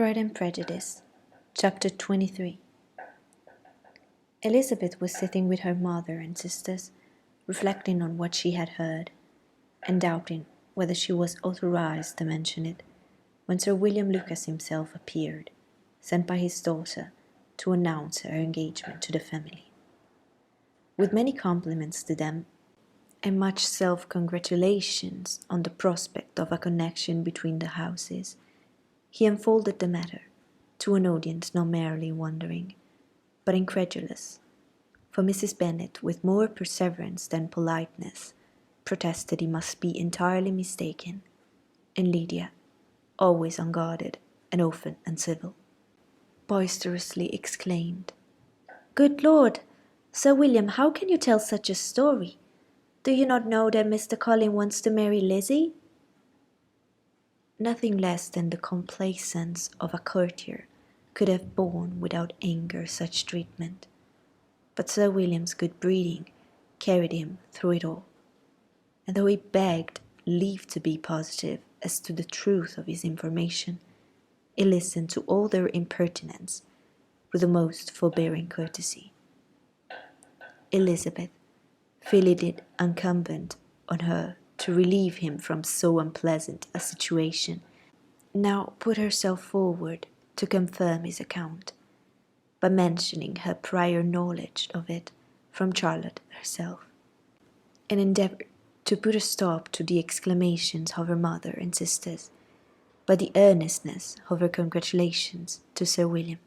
Pride and Prejudice, Chapter 23. Elizabeth was sitting with her mother and sisters, reflecting on what she had heard, and doubting whether she was authorized to mention it, when Sir William Lucas himself appeared, sent by his daughter to announce her engagement to the family. With many compliments to them, and much self-congratulations on the prospect of a connection between the houses, he unfolded the matter to an audience not merely wondering, but incredulous, for Mrs. Bennet, with more perseverance than politeness, protested he must be entirely mistaken, and Lydia, always unguarded and often uncivil, boisterously exclaimed, "Good Lord, Sir William, how can you tell such a story? Do you not know that Mr. Collins wants to marry Lizzie?" Nothing less than the complaisance of a courtier could have borne without anger such treatment, but Sir William's good breeding carried him through it all, and though he begged leave to be positive as to the truth of his information, he listened to all their impertinence with the most forbearing courtesy. Elizabeth, feeling it incumbent on her to relieve him from so unpleasant a situation, now put herself forward to confirm his account, by mentioning her prior knowledge of it from Charlotte herself, and endeavoured to put a stop to the exclamations of her mother and sisters by the earnestness of her congratulations to Sir William,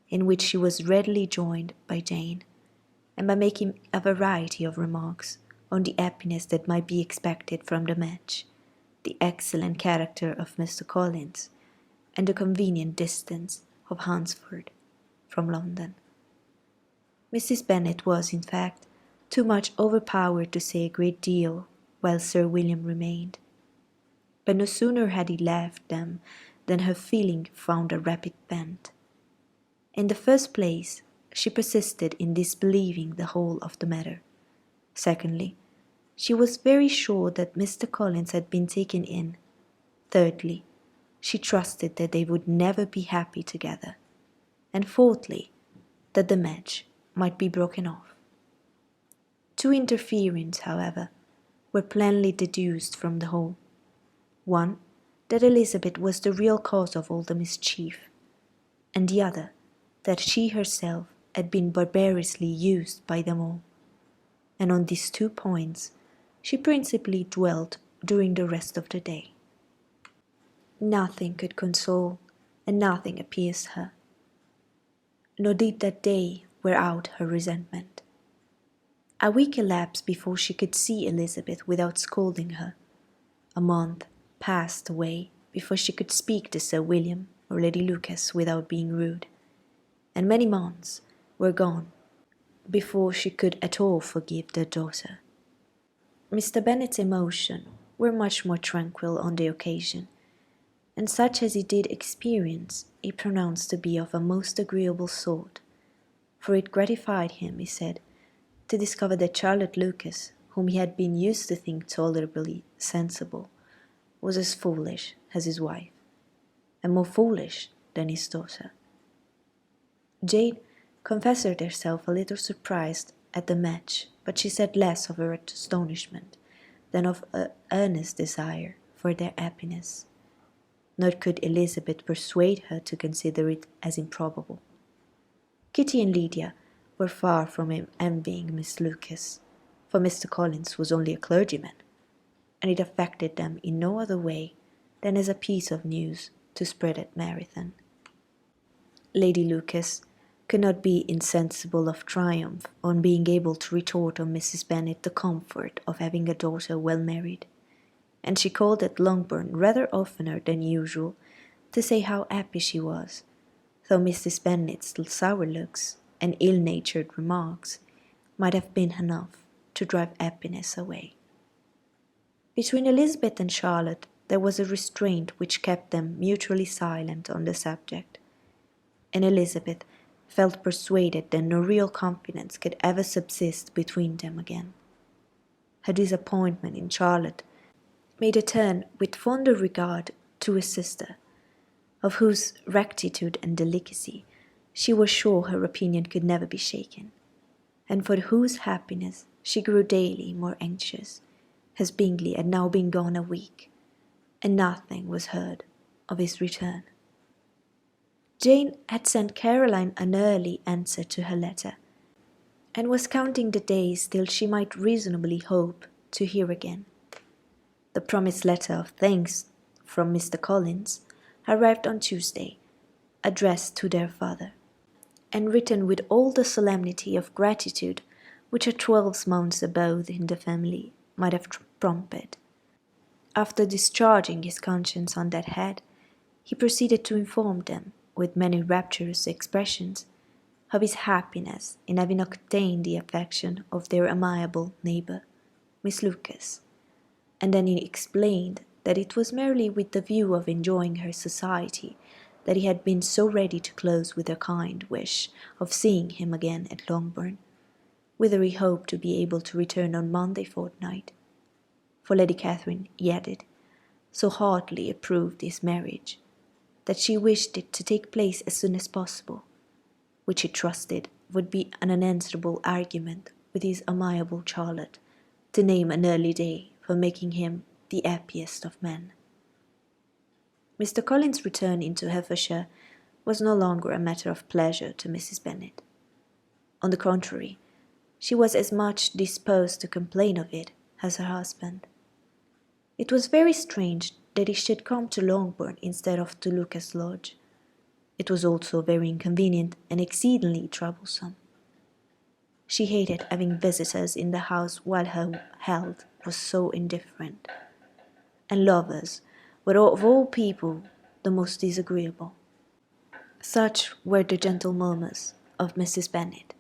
in which she was readily joined by Jane, and by making a variety of remarks on the happiness that might be expected from the match, the excellent character of Mr. Collins, and the convenient distance of Hunsford from London. Mrs. Bennet was, in fact, too much overpowered to say a great deal while Sir William remained, but no sooner had he left them than her feeling found a rapid vent. In the first place, she persisted in disbelieving the whole of the matter. Secondly, she was very sure that Mr. Collins had been taken in. Thirdly, she trusted that they would never be happy together. And fourthly, that the match might be broken off. Two interferences, however, were plainly deduced from the whole. One, that Elizabeth was the real cause of all the mischief, and the other, that she herself had been barbarously used by them all. And on these 2 points she principally dwelt during the rest of the day. Nothing could console, and nothing appeased her, nor did that day wear out her resentment. A week elapsed before she could see Elizabeth without scolding her. A month passed away before she could speak to Sir William or Lady Lucas without being rude, and many months were gone before she could at all forgive their daughter. Mr. Bennet's emotions were much more tranquil on the occasion, and such as he did experience he pronounced to be of a most agreeable sort, for it gratified him, he said, to discover that Charlotte Lucas, whom he had been used to think tolerably sensible, was as foolish as his wife, and more foolish than his daughter. Jane confessed herself a little surprised at the match, but she said less of her astonishment than of her earnest desire for their happiness, nor could Elizabeth persuade her to consider it as improbable. Kitty and Lydia were far from envying Miss Lucas, for Mr. Collins was only a clergyman, and it affected them in no other way than as a piece of news to spread at Meryton. Lady Lucas could not be insensible of triumph on being able to retort on Mrs. Bennet the comfort of having a daughter well married, and she called at Longbourn rather oftener than usual to say how happy she was, though Mrs. Bennet's sour looks and ill-natured remarks might have been enough to drive happiness away. Between Elizabeth and Charlotte there was a restraint which kept them mutually silent on the subject, and Elizabeth felt persuaded that no real confidence could ever subsist between them again. Her disappointment in Charlotte made her turn with fonder regard to his sister, of whose rectitude and delicacy she was sure her opinion could never be shaken, and for whose happiness she grew daily more anxious, as Bingley had now been gone a week, and nothing was heard of his return. Jane had sent Caroline an early answer to her letter, and was counting the days till she might reasonably hope to hear again. The promised letter of thanks from Mr. Collins arrived on Tuesday, addressed to their father, and written with all the solemnity of gratitude which a 12 months' abode in the family might have prompted. After discharging his conscience on that head, he proceeded to inform them, with many rapturous expressions, of his happiness in having obtained the affection of their amiable neighbour, Miss Lucas, and then he explained that it was merely with the view of enjoying her society that he had been so ready to close with a kind wish of seeing him again at Longbourn, whither he hoped to be able to return on Monday fortnight. For Lady Catherine, he added, so heartily approved his marriage, that she wished it to take place as soon as possible, which he trusted would be an unanswerable argument with his amiable Charlotte to name an early day for making him the happiest of men. Mr. Collins's return into Hertfordshire was no longer a matter of pleasure to Mrs. Bennet. On the contrary, she was as much disposed to complain of it as her husband. It was very strange that he should come to Longbourn instead of to Lucas Lodge. It was also very inconvenient and exceedingly troublesome. She hated having visitors in the house while her health was so indifferent, and lovers were of all people the most disagreeable. Such were the gentle murmurs of Mrs. Bennet,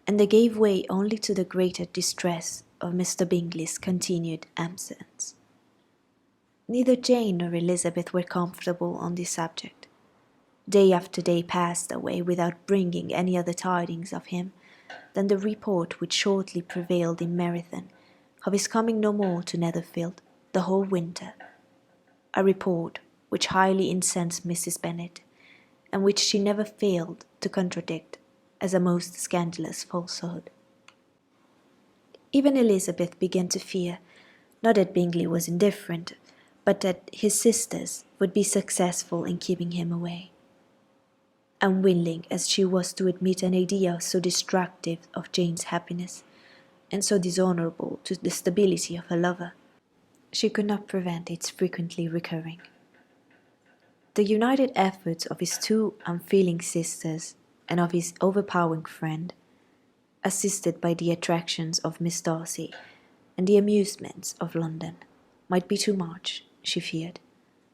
and they gave way only to the greater distress of Mr. Bingley's continued absence. Neither Jane nor Elizabeth were comfortable on this subject. Day after day passed away without bringing any other tidings of him than the report which shortly prevailed in Meryton of his coming no more to Netherfield the whole winter, a report which highly incensed Mrs. Bennet, and which she never failed to contradict as a most scandalous falsehood. Even Elizabeth began to fear, not that Bingley was indifferent, but that his sisters would be successful in keeping him away. Unwilling as she was to admit an idea so destructive of Jane's happiness, and so dishonourable to the stability of her lover, she could not prevent its frequently recurring. The united efforts of his two unfeeling sisters and of his overpowering friend, assisted by the attractions of Miss Darcy and the amusements of London, might be too much, she feared,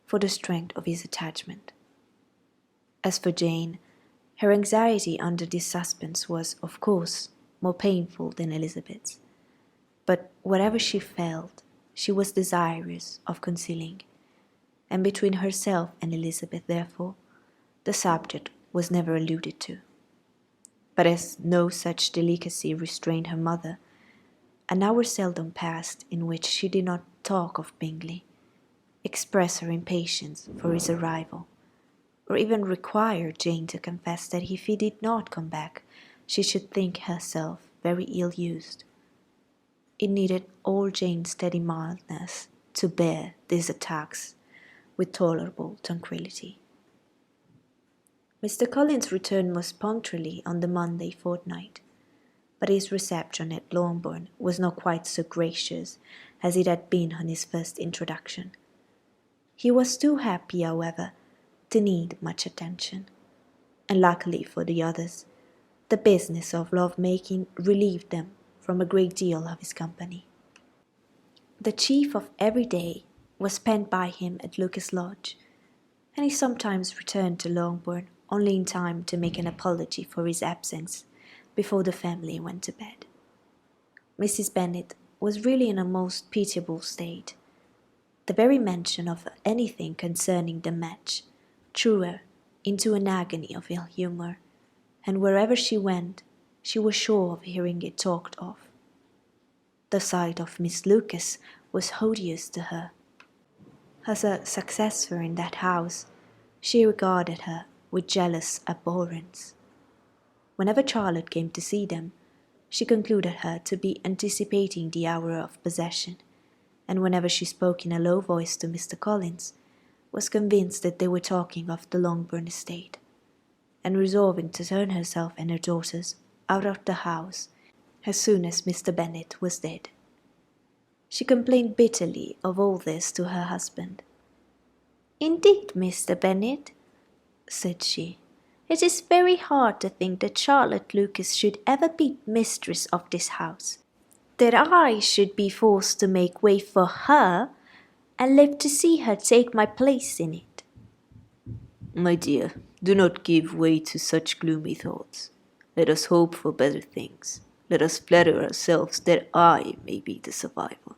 for the strength of his attachment. As for Jane, her anxiety under this suspense was, of course, more painful than Elizabeth's, but whatever she felt, she was desirous of concealing, and between herself and Elizabeth, therefore, the subject was never alluded to. But as no such delicacy restrained her mother, an hour seldom passed in which she did not talk of Bingley, express her impatience for his arrival, or even require Jane to confess that if he did not come back, she should think herself very ill-used. It needed all Jane's steady mildness to bear these attacks with tolerable tranquillity. Mr. Collins returned most punctually on the Monday fortnight, but his reception at Longbourn was not quite so gracious as it had been on his first introduction. He was too happy, however, to need much attention, and luckily for the others, the business of love-making relieved them from a great deal of his company. The chief of every day was spent by him at Lucas Lodge, and he sometimes returned to Longbourn only in time to make an apology for his absence before the family went to bed. Mrs. Bennet was really in a most pitiable state. The very mention of anything concerning the match threw her into an agony of ill humour, and wherever she went, she was sure of hearing it talked of. The sight of Miss Lucas was odious to her. As a successor in that house, She regarded her with jealous abhorrence. Whenever Charlotte came to see them, she concluded her to be anticipating the hour of possession, and whenever she spoke in a low voice to Mr. Collins, was convinced that they were talking of the Longbourn estate, and resolving to turn herself and her daughters out of the house as soon as Mr. Bennet was dead. She complained bitterly of all this to her husband. "Indeed, Mr. Bennet," said she, "it is very hard to think that Charlotte Lucas should ever be mistress of this house, that I should be forced to make way for her, and live to see her take my place in it." My dear, do not give way to such gloomy thoughts. Let us hope for better things. Let us flatter ourselves that I may be the survivor.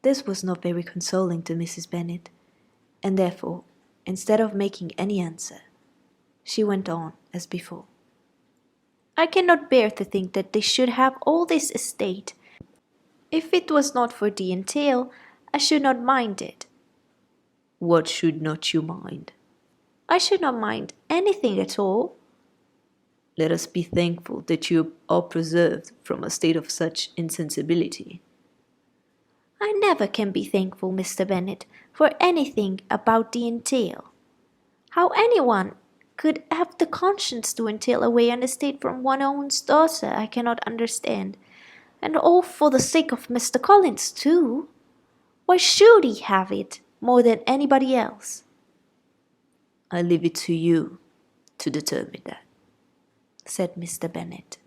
This was not very consoling to Mrs. Bennet, and therefore, instead of making any answer, she went on as before. "I cannot bear to think that they should have all this estate. If it was not for the entail, I should not mind it." What should not you mind? "I should not mind anything at all." Let us be thankful that you are preserved from a state of such insensibility. "I never can be thankful, Mr. Bennet, for anything about the entail. How anyone could have the conscience to entail away an estate from one's own daughter, I cannot understand, and all for the sake of Mr. Collins too. Why should he have it more than anybody else?" I leave it to you to determine that," said Mr. Bennet.